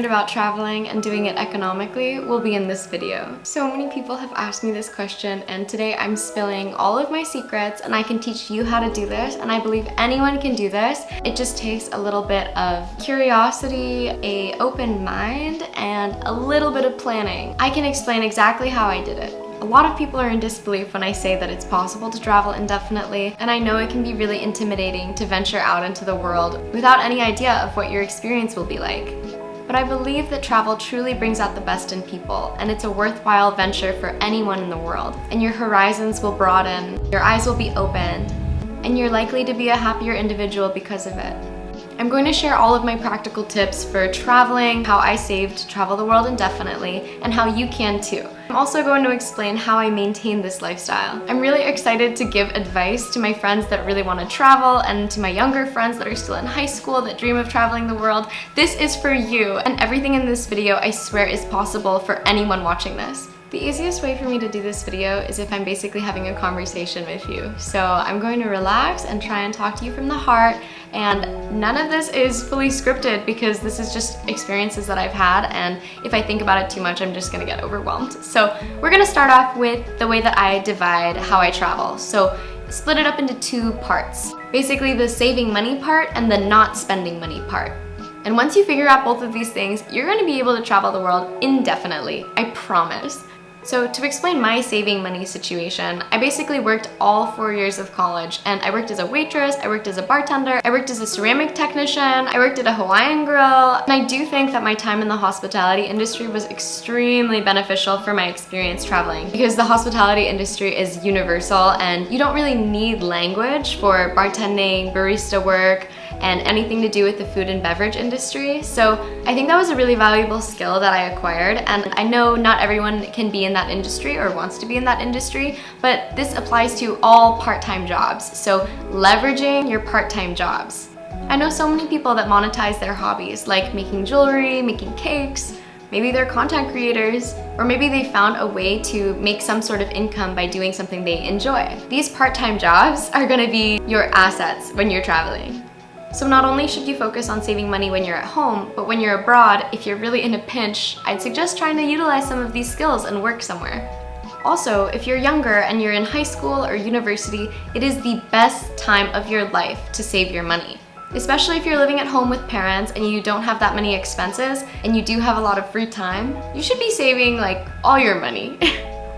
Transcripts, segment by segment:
about traveling and doing it economically will be in this video. So many people have asked me this question, and today I'm spilling all of my secrets, and I can teach you how to do this, and I believe anyone can do this. It just takes a little bit of curiosity, an open mind, and a little bit of planning. I can explain exactly how I did it. A lot of people are in disbelief when I say that it's possible to travel indefinitely, and I know it can be really intimidating to venture out into the world without any idea of what your experience will be like. But I believe that travel truly brings out the best in people, and it's a worthwhile venture for anyone in the world. And your horizons will broaden, your eyes will be opened, and you're likely to be a happier individual because of it. I'm going to share all of my practical tips for traveling, how I saved to travel the world indefinitely, and how you can too. I'm also going to explain how I maintain this lifestyle. I'm really excited to give advice to my friends that really want to travel and to my younger friends that are still in high school that dream of traveling the world. This is for you, and everything in this video I swear is possible for anyone watching this. The easiest way for me to do this video is if I'm basically having a conversation with you. So I'm going to relax and try and talk to you from the heart, and none of this is fully scripted because this is just experiences that I've had, and if I think about it too much, I'm just gonna get overwhelmed. So we're gonna start off with the way that I divide how I travel. So split it up into two parts. Basically the saving money part and the not spending money part. And once you figure out both of these things, you're gonna be able to travel the world indefinitely, I promise. So to explain my saving money situation, I basically worked all 4 years of college, and I worked as a waitress, I worked as a bartender, I worked as a ceramic technician, I worked at a Hawaiian grill, and I do think that my time in the hospitality industry was extremely beneficial for my experience traveling, because the hospitality industry is universal and you don't really need language for bartending, barista work, and anything to do with the food and beverage industry. So I think that was a really valuable skill that I acquired, and I know not everyone can be in that industry or wants to be in that industry, but this applies to all part-time jobs. So leveraging your part-time jobs. I know so many people that monetize their hobbies, like making jewelry, making cakes, maybe they're content creators, or maybe they found a way to make some sort of income by doing something they enjoy. These part-time jobs are gonna be your assets when you're traveling. So not only should you focus on saving money when you're at home, but when you're abroad, if you're really in a pinch, I'd suggest trying to utilize some of these skills and work somewhere. Also, if you're younger and you're in high school or university, it is the best time of your life to save your money. Especially if you're living at home with parents and you don't have that many expenses and you do have a lot of free time, you should be saving like all your money.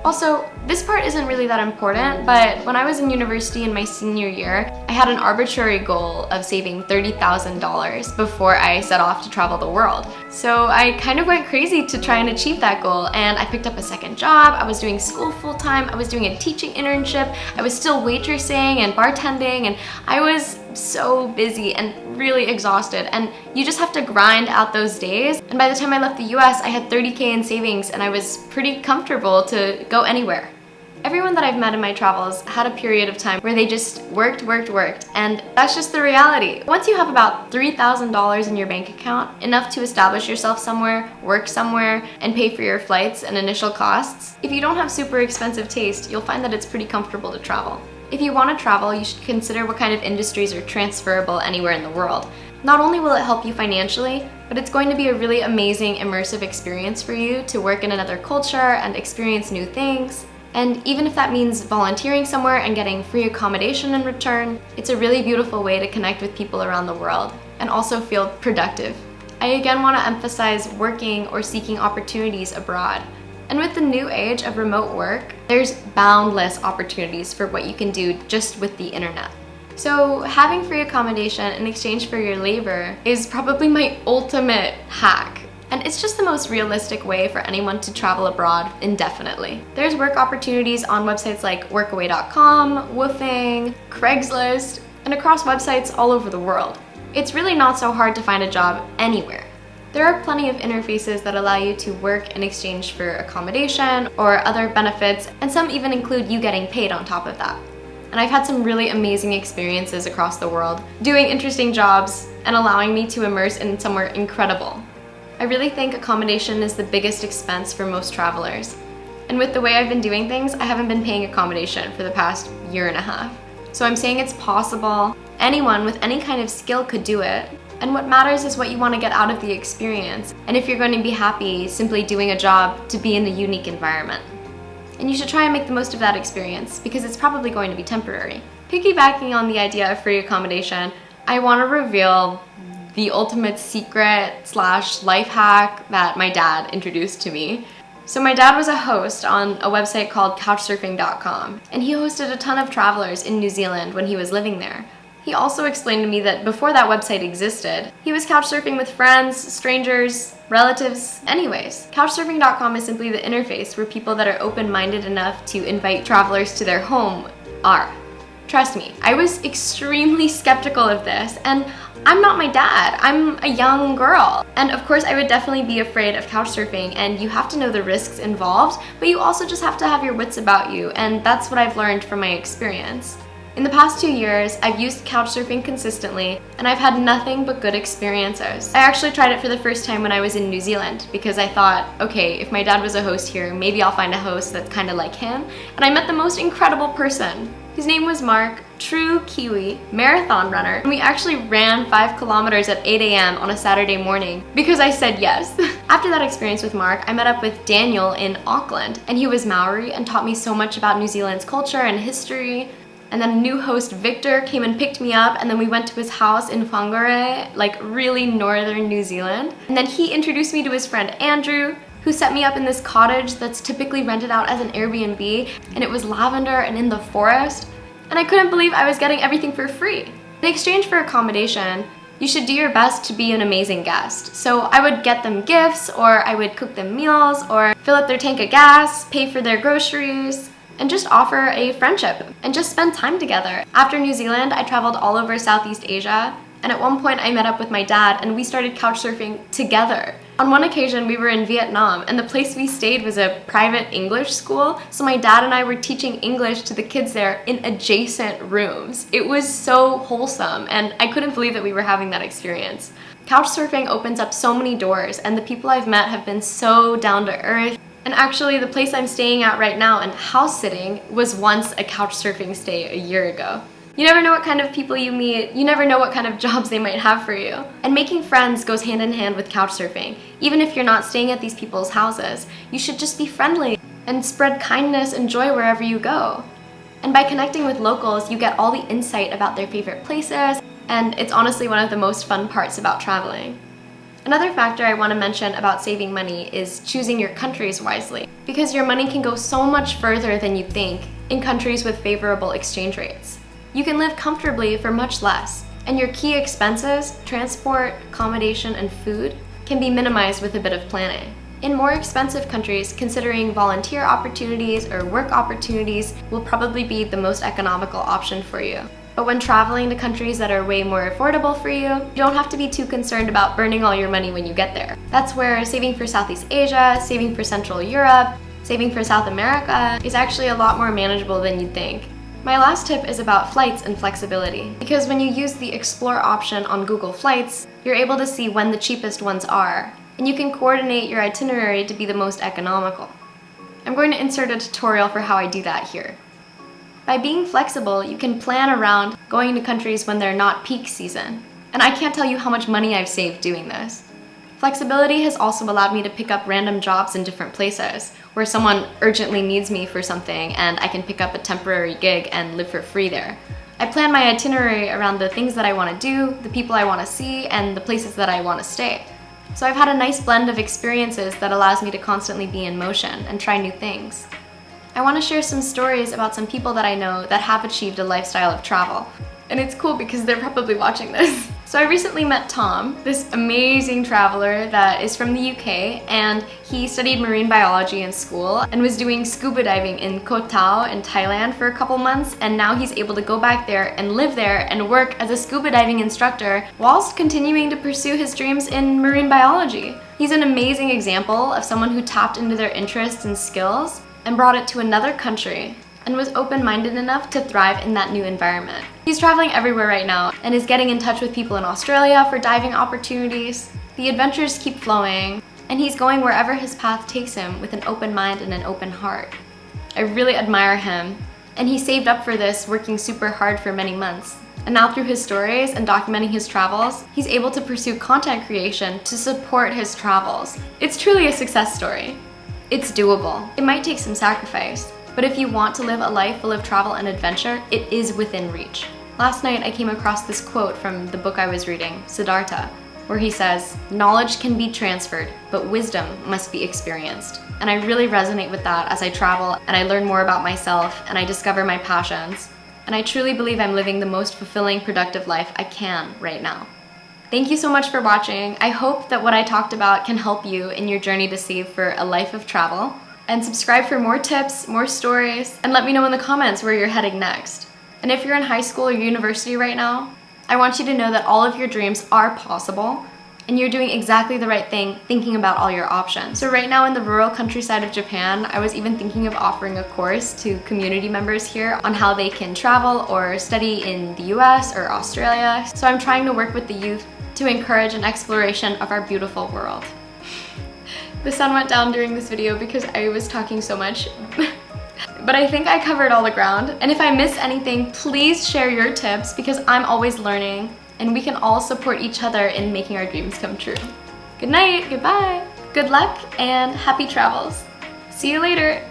Also, this part isn't really that important, but when I was in university in my senior year, I had an arbitrary goal of saving $30,000 before I set off to travel the world. So I kind of went crazy to try and achieve that goal, and I picked up a second job, I was doing school full-time, I was doing a teaching internship, I was still waitressing and bartending, and I was so busy and really exhausted, and you just have to grind out those days. And by the time I left the US, I had $30K in savings, and I was pretty comfortable to go anywhere. Everyone that I've met in my travels had a period of time where they just worked, and that's just the reality. Once you have about $3,000 in your bank account, enough to establish yourself somewhere, work somewhere, and pay for your flights and initial costs, if you don't have super expensive taste, you'll find that it's pretty comfortable to travel. If you want to travel, you should consider what kind of industries are transferable anywhere in the world. Not only will it help you financially, but it's going to be a really amazing immersive experience for you to work in another culture and experience new things. And even if that means volunteering somewhere and getting free accommodation in return, it's a really beautiful way to connect with people around the world and also feel productive. I again want to emphasize working or seeking opportunities abroad. And with the new age of remote work, there's boundless opportunities for what you can do just with the internet. So having free accommodation in exchange for your labor is probably my ultimate hack. And it's just the most realistic way for anyone to travel abroad indefinitely. There's work opportunities on websites like workaway.com, Woofing, Craigslist, and across websites all over the world. It's really not so hard to find a job anywhere. There are plenty of interfaces that allow you to work in exchange for accommodation or other benefits, and some even include you getting paid on top of that. And I've had some really amazing experiences across the world, doing interesting jobs and allowing me to immerse in somewhere incredible. I really think accommodation is the biggest expense for most travelers. And with the way I've been doing things, I haven't been paying accommodation for the past year and a half. So I'm saying it's possible. Anyone with any kind of skill could do it. And what matters is what you want to get out of the experience, and if you're going to be happy simply doing a job to be in a unique environment. And you should try and make the most of that experience, because it's probably going to be temporary. Piggybacking on the idea of free accommodation, I want to reveal the ultimate secret / life hack that my dad introduced to me. So my dad was a host on a website called Couchsurfing.com, and he hosted a ton of travelers in New Zealand when he was living there. He also explained to me that before that website existed, he was couchsurfing with friends, strangers, relatives, anyways. Couchsurfing.com is simply the interface where people that are open-minded enough to invite travelers to their home are. Trust me, I was extremely skeptical of this, and I'm not my dad, I'm a young girl. And of course I would definitely be afraid of couchsurfing, and you have to know the risks involved, but you also just have to have your wits about you, and that's what I've learned from my experience. In the past 2 years, I've used Couchsurfing consistently, and I've had nothing but good experiences. I actually tried it for the first time when I was in New Zealand, because I thought, okay, if my dad was a host here, maybe I'll find a host that's kind of like him. And I met the most incredible person. His name was Mark, true Kiwi, marathon runner, and we actually ran 5 kilometers at 8 a.m. on a Saturday morning because I said yes. After that experience with Mark, I met up with Daniel in Auckland, and he was Maori and taught me so much about New Zealand's culture and history. And then a new host, Victor, came and picked me up, and then we went to his house in Whangarei, like really northern New Zealand. And then he introduced me to his friend Andrew, who set me up in this cottage that's typically rented out as an Airbnb, and it was lavender and in the forest. And I couldn't believe I was getting everything for free. In exchange for accommodation, you should do your best to be an amazing guest. So I would get them gifts, or I would cook them meals, or fill up their tank of gas, pay for their groceries, and just offer a friendship and just spend time together. After New Zealand, I traveled all over Southeast Asia, and at one point I met up with my dad and we started couchsurfing together. On one occasion, we were in Vietnam, and the place we stayed was a private English school, so my dad and I were teaching English to the kids there in adjacent rooms. It was so wholesome, and I couldn't believe that we were having that experience. Couchsurfing opens up so many doors, and the people I've met have been so down to earth. And actually, the place I'm staying at right now and house sitting was once a couchsurfing stay a year ago. You never know what kind of people you meet, you never know what kind of jobs they might have for you. And making friends goes hand in hand with couchsurfing. Even if you're not staying at these people's houses, you should just be friendly and spread kindness and joy wherever you go. And by connecting with locals, you get all the insight about their favorite places, and it's honestly one of the most fun parts about traveling. Another factor I want to mention about saving money is choosing your countries wisely, because your money can go so much further than you think in countries with favorable exchange rates. You can live comfortably for much less, and your key expenses, transport, accommodation, and food, can be minimized with a bit of planning. In more expensive countries, considering volunteer opportunities or work opportunities will probably be the most economical option for you. But when traveling to countries that are way more affordable for you, you don't have to be too concerned about burning all your money when you get there. That's where saving for Southeast Asia, saving for Central Europe, saving for South America is actually a lot more manageable than you'd think. My last tip is about flights and flexibility, because when you use the Explore option on Google Flights, you're able to see when the cheapest ones are, and you can coordinate your itinerary to be the most economical. I'm going to insert a tutorial for how I do that here. By being flexible, you can plan around going to countries when they're not peak season. And I can't tell you how much money I've saved doing this. Flexibility has also allowed me to pick up random jobs in different places, where someone urgently needs me for something and I can pick up a temporary gig and live for free there. I plan my itinerary around the things that I want to do, the people I want to see, and the places that I want to stay. So I've had a nice blend of experiences that allows me to constantly be in motion and try new things. I want to share some stories about some people that I know that have achieved a lifestyle of travel. And it's cool because they're probably watching this. So I recently met Tom, this amazing traveler that is from the UK, and he studied marine biology in school and was doing scuba diving in Koh Tao in Thailand for a couple months, and now he's able to go back there and live there and work as a scuba diving instructor whilst continuing to pursue his dreams in marine biology. He's an amazing example of someone who tapped into their interests and skills and brought it to another country and was open-minded enough to thrive in that new environment. He's traveling everywhere right now and is getting in touch with people in Australia for diving opportunities. The adventures keep flowing, and he's going wherever his path takes him with an open mind and an open heart. I really admire him, And he saved up for this, working super hard for many months. And now through his stories and documenting his travels, he's able to pursue content creation to support his travels. It's truly a success story. It's doable. It might take some sacrifice, but if you want to live a life full of travel and adventure, it is within reach. Last night I came across this quote from the book I was reading, Siddhartha, where he says, "Knowledge can be transferred, but wisdom must be experienced." And I really resonate with that as I travel and I learn more about myself and I discover my passions. And I truly believe I'm living the most fulfilling, productive life I can right now. Thank you so much for watching. I hope that what I talked about can help you in your journey to save for a life of travel. And subscribe for more tips, more stories, and let me know in the comments where you're heading next. And if you're in high school or university right now, I want you to know that all of your dreams are possible and you're doing exactly the right thing thinking about all your options. So right now in the rural countryside of Japan, I was even thinking of offering a course to community members here on how they can travel or study in the US or Australia. So I'm trying to work with the youth to encourage an exploration of our beautiful world. The sun went down during this video because I was talking so much. But I think I covered all the ground. And if I missed anything, please share your tips because I'm always learning and we can all support each other in making our dreams come true. Good night, goodbye, good luck, and happy travels. See you later.